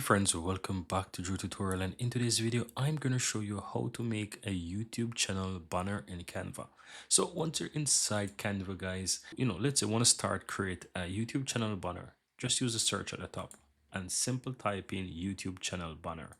Friends, welcome back to Drew Tutorial, and in today's video I'm going to show you how to make a YouTube channel banner in Canva. So once you're inside Canva, guys, let's say you want to start create a YouTube channel banner. Just use the search at the top and simple type in YouTube channel banner.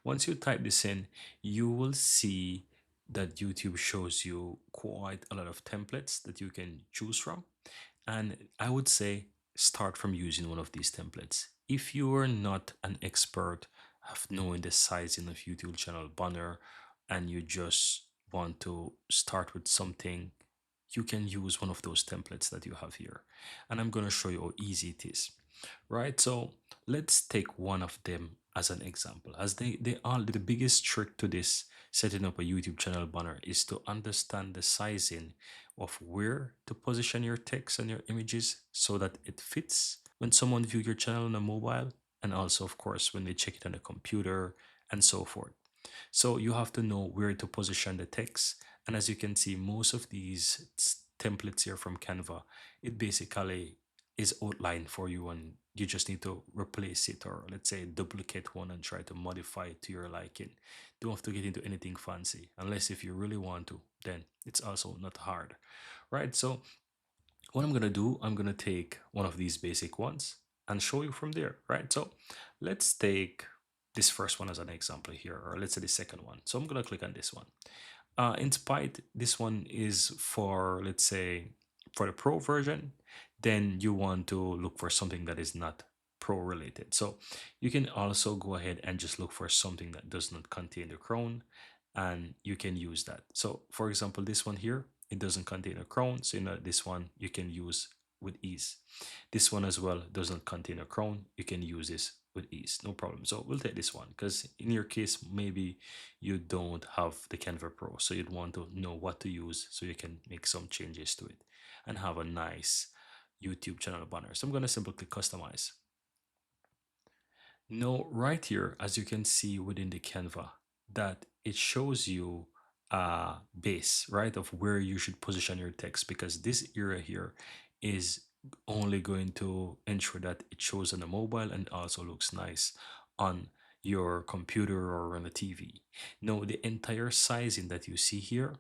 Once you type this in, you will see that YouTube shows you quite a lot of templates that you can choose from, and I would say start from using one of these templates. If you are not an expert of knowing the sizing of YouTube channel banner and you just want to start with something, you can use one of those templates that you have here. And I'm going to show you how easy it is. Right? So let's take one of them as an example. As they are the biggest trick to this setting up a YouTube channel banner is to understand the sizing of where to position your text and your images so that it fits when someone view your channel on a mobile, and also of course when they check it on a computer and so forth. So you have to know where to position the text. And as you can see, most of these templates here from Canva, it basically is outlined for you, and you just need to replace it, or let's say duplicate one and try to modify it to your liking. Don't have to get into anything fancy unless if you really want to, then it's also not hard, right? So what I'm gonna do, I'm gonna take one of these basic ones and show you from there, right? So let's take this first one as an example here, or let's say the second one. So I'm gonna click on this one. In spite, this one is for, let's say, for the pro version, then you want to look for something that is not pro related. So you can also go ahead and just look for something that does not contain the crown, and you can use that. So for example, this one here, it doesn't contain a crown, so this one you can use with ease. This one as well does not contain a crown, you can use this with ease, no problem. So we'll take this one because in your case, maybe you don't have the Canva Pro, so you'd want to know what to use so you can make some changes to it and have a nice YouTube channel banner. So I'm going to simply click customize. Now, right here, as you can see within the Canva, that it shows you a base, right, of where you should position your text, because this area here is only going to ensure that it shows on the mobile and also looks nice on your computer or on the TV. Now, the entire sizing that you see here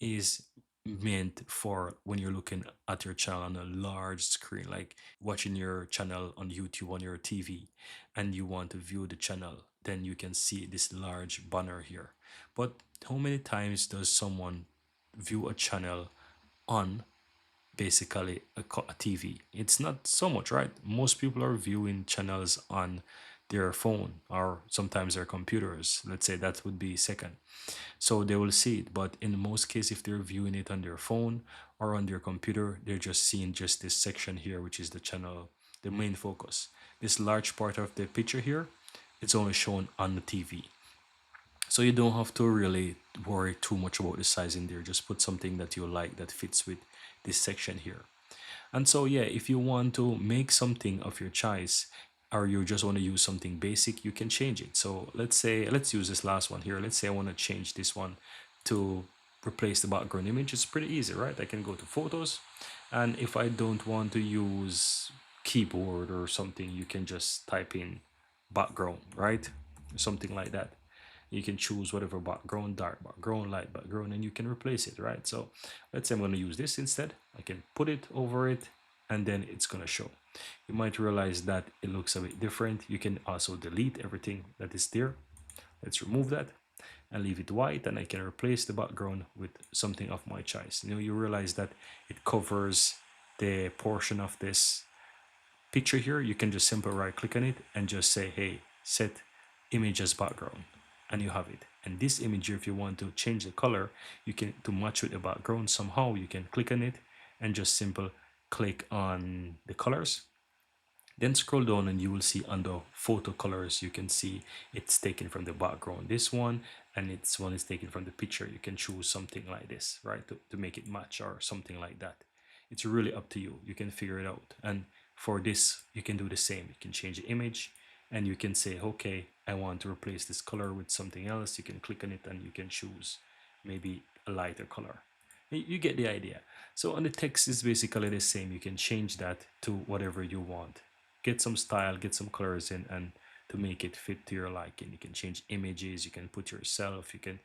is meant for when you're looking at your channel on a large screen, like watching your channel on YouTube on your TV, and you want to view the channel, then you can see this large banner here. But how many times does someone view a channel on basically a TV? It's not so much, right? Most people are viewing channels on their phone or sometimes their computers. Let's say that would be second, so they will see it. But in most cases, if they're viewing it on their phone or on their computer, they're just seeing just this section here, which is the channel, the main focus. This large part of the picture here, it's only shown on the TV. So you don't have to really worry too much about the size in there. Just put something that you like that fits with this section here. And so yeah, if you want to make something of your choice, or you just want to use something basic, you can change it. So let's say, let's use this last one here. Let's say I want to change this one to replace the background image. It's pretty easy, right? I can go to photos, and if I don't want to use keyboard or something, you can just type in background, right? Something like that. You can choose whatever background, dark background, light background, and you can replace it, right? So let's say I'm going to use this instead. I can put it over it, and then it's going to show. You might realize that it looks a bit different. You can also delete everything that is there. Let's remove that and leave it white, and I can replace the background with something of my choice. You realize that it covers the portion of this picture here. You can just simply right click on it and just say, hey, set image as background, and you have it. And this image here, if you want to change the color, you can, to match with the background somehow, you can click on it and just simple click on the colors, then scroll down and you will see under photo colors, you can see it's taken from the background, this one, and it's one is taken from the picture. You can choose something like this, right, to make it match or something like that. It's really up to you. You can figure it out. And for this, you can do the same. You can change the image and you can say, okay, I want to replace this color with something else. You can click on it and you can choose maybe a lighter color. You get the idea. So on the text is basically the same. You can change that to whatever you want. Get some style, get some colors in, and to make it fit to your liking. You can change images, you can put yourself, you can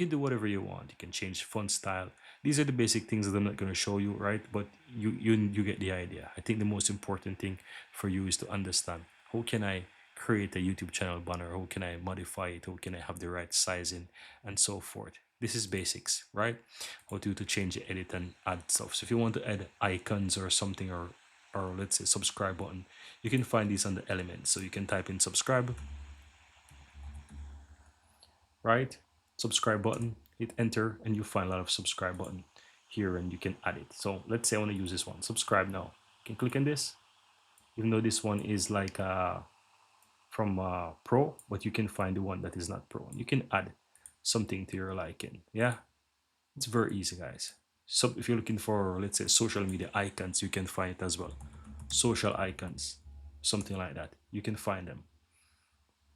do whatever you want. You can change font style. These are the basic things that I'm not going to show you, right? But you get the idea. I think the most important thing for you is to understand, how can I create a YouTube channel banner? How can I modify it? How can I have the right sizing and so forth? This is basics, right? How to change the edit and add stuff. So if you want to add icons or something, or let's say subscribe button, you can find these under elements. So you can type in subscribe, right? Subscribe button, hit enter, and you find a lot of subscribe button here, and you can add it. So let's say I want to use this one, subscribe now. You can click on this, even though this one is like from pro, but you can find the one that is not pro. You can add something to your liking. Yeah, it's very easy, guys. So if you're looking for, let's say, social media icons, you can find it as well. Social icons, something like that. You can find them.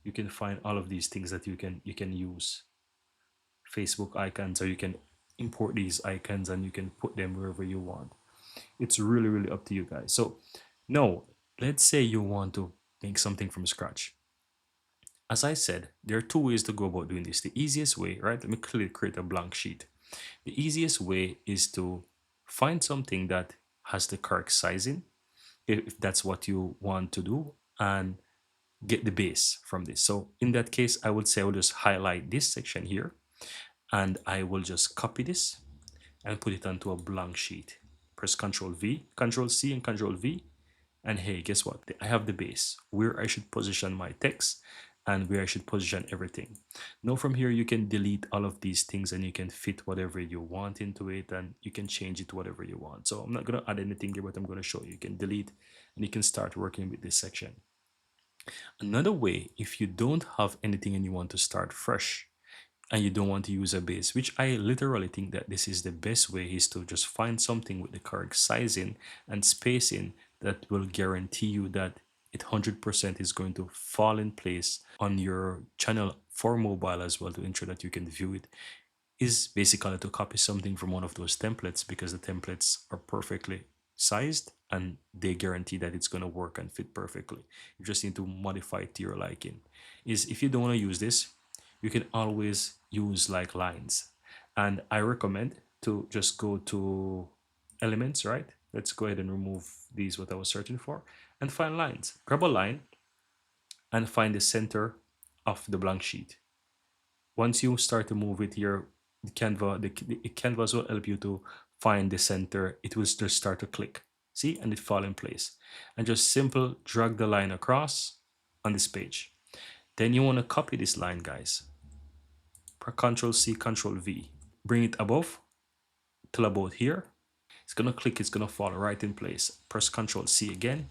You can find all of these things that you can use. Facebook icons, or you can import these icons and you can put them wherever you want. It's really, really up to you guys. So no, let's say you want to make something from scratch. As I said, there are two ways to go about doing this. The easiest way, right? Let me create a blank sheet. The easiest way is to find something that has the correct sizing, if that's what you want to do, and get the base from this. So in that case, I would say I will just highlight this section here, and I will just copy this and put it onto a blank sheet. Press Ctrl V, Ctrl C, and Ctrl V. And hey, guess what? I have the base where I should position my text and where I should position everything. Now from here, you can delete all of these things and you can fit whatever you want into it, and you can change it to whatever you want. So I'm not going to add anything here, but I'm going to show you. You can delete and you can start working with this section. Another way, if you don't have anything and you want to start fresh, and you don't want to use a base, which I literally think that this is the best way, is to just find something with the correct sizing and spacing that will guarantee you that it 100% is going to fall in place on your channel for mobile as well, to ensure that you can view it, is basically to copy something from one of those templates, because the templates are perfectly sized and they guarantee that it's going to work and fit perfectly. You just need to modify it to your liking. Is if you don't want to use this, you can always use like lines, and I recommend to just go to elements, right? Let's go ahead and remove these, what I was searching for, and find lines. Grab a line and find the center of the blank sheet. Once you start to move it here, the canvas will help you to find the center. It will just start to click, see, and it fall in place. And just simple drag the line across on this page. Then you want to copy this line, guys. Ctrl C, Ctrl V. Bring it above till about here. It's gonna click, it's gonna fall right in place. Press Ctrl C again,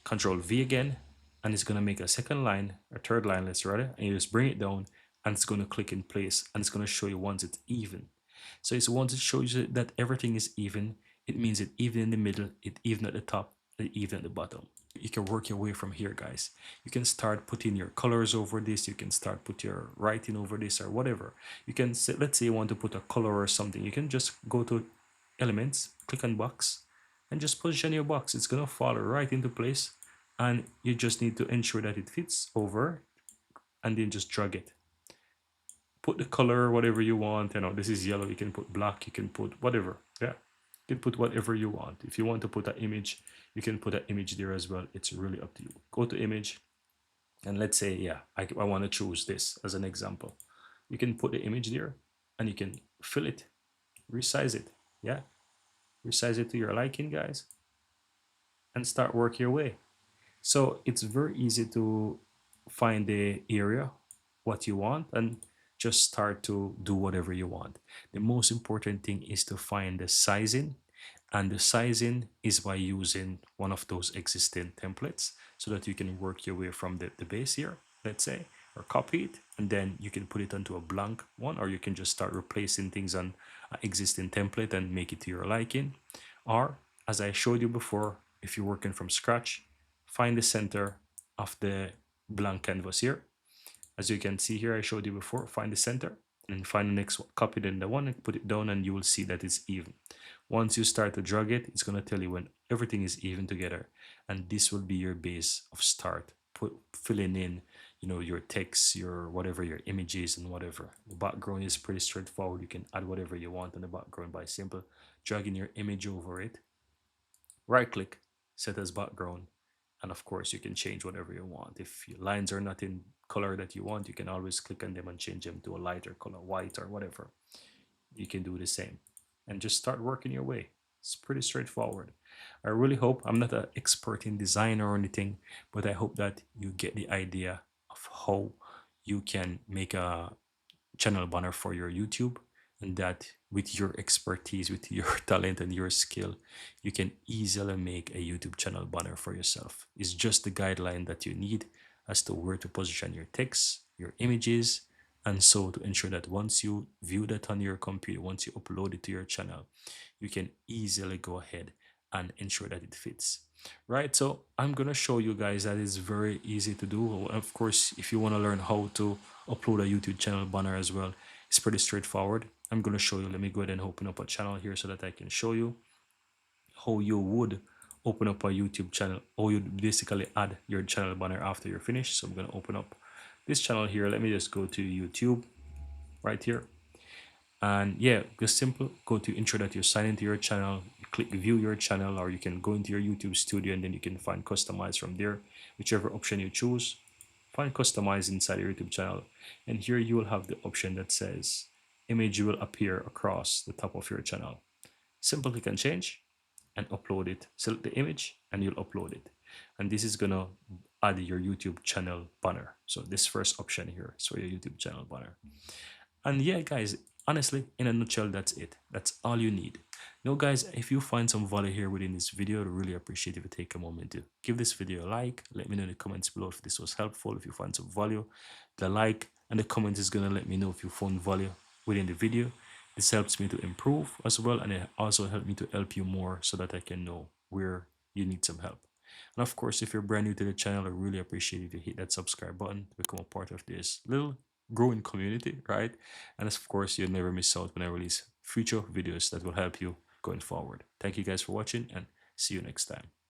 Ctrl V again, and it's gonna make a second line, or third line, let's rather, and you just bring it down, and it's gonna click in place, and it's gonna show you once it's even. So it's once it shows you that everything is even, it means it even in the middle, it even at the top, it even at the bottom. You can work your way from here, guys. You can start putting your colors over this, you can start put your writing over this, or whatever. You can say, let's say you want to put a color or something, you can just go to elements, click on box, and just position your box. It's gonna fall right into place, and you just need to ensure that it fits over, and then just drag it. Put the color whatever you want. You know, this is yellow, you can put black, you can put whatever. Yeah, you can put whatever you want. If you want to put an image, you can put an image there as well. It's really up to you. Go to image, and let's say, yeah, I want to choose this as an example. You can put the image there, and you can fill it, resize it. Yeah, resize it to your liking, guys, and start work your way. So it's very easy to find the area what you want and just start to do whatever you want. The most important thing is to find the sizing, and the sizing is by using one of those existing templates, so that you can work your way from the base here, let's say, or copy it, and then you can put it onto a blank one, or you can just start replacing things on an existing template and make it to your liking. Or, as I showed you before, if you're working from scratch, find the center of the blank canvas here. As you can see here, I showed you before, find the center and find the next one, copy the one and put it down, and you will see that it's even. Once you start to drag it, it's going to tell you when everything is even together, and this will be your base of start, filling in your text, your whatever, your images and whatever. The background is pretty straightforward. You can add whatever you want in the background by simple dragging your image over it. Right click, set as background, and of course you can change whatever you want. If your lines are not in color that you want, you can always click on them and change them to a lighter color, white or whatever. You can do the same and just start working your way. It's pretty straightforward. I really hope, I'm not an expert in design or anything, but I hope that you get the idea of how you can make a channel banner for your YouTube, and that with your expertise, with your talent and your skill, you can easily make a YouTube channel banner for yourself. It's just the guideline that you need as to where to position your text, your images, and so to ensure that once you view that on your computer, once you upload it to your channel, you can easily go ahead and ensure that it fits. Right, so I'm gonna show you guys that it's very easy to do. Of course, if you want to learn how to upload a YouTube channel banner as well, it's pretty straightforward. I'm gonna show you. Let me go ahead and open up a channel here so that I can show you how you would open up a YouTube channel, or you'd basically add your channel banner after you're finished. So I'm gonna open up this channel here. Let me just go to YouTube right here. And yeah, just simple, go to ensure that you're signed into your channel, you click view your channel, or you can go into your YouTube studio and then you can find customize from there, whichever option you choose. Find customize inside your YouTube channel, and here you will have the option that says image will appear across the top of your channel. Simple click and change and upload it. Select the image and you'll upload it, and this is gonna add your YouTube channel banner. So this first option here is for your YouTube channel banner. And yeah, guys, honestly, in a nutshell, that's it. That's all you need. Now, guys, if you find some value here within this video, I'd really appreciate if you take a moment to give this video a like. Let me know in the comments below if this was helpful, if you find some value. The like and the comment is going to let me know if you found value within the video. This helps me to improve as well, and it also helps me to help you more so that I can know where you need some help. And of course, if you're brand new to the channel, I really appreciate if you hit that subscribe button to become a part of this little growing community, right? And of course, you'll never miss out when I release future videos that will help you going forward. Thank you guys for watching, and see you next time.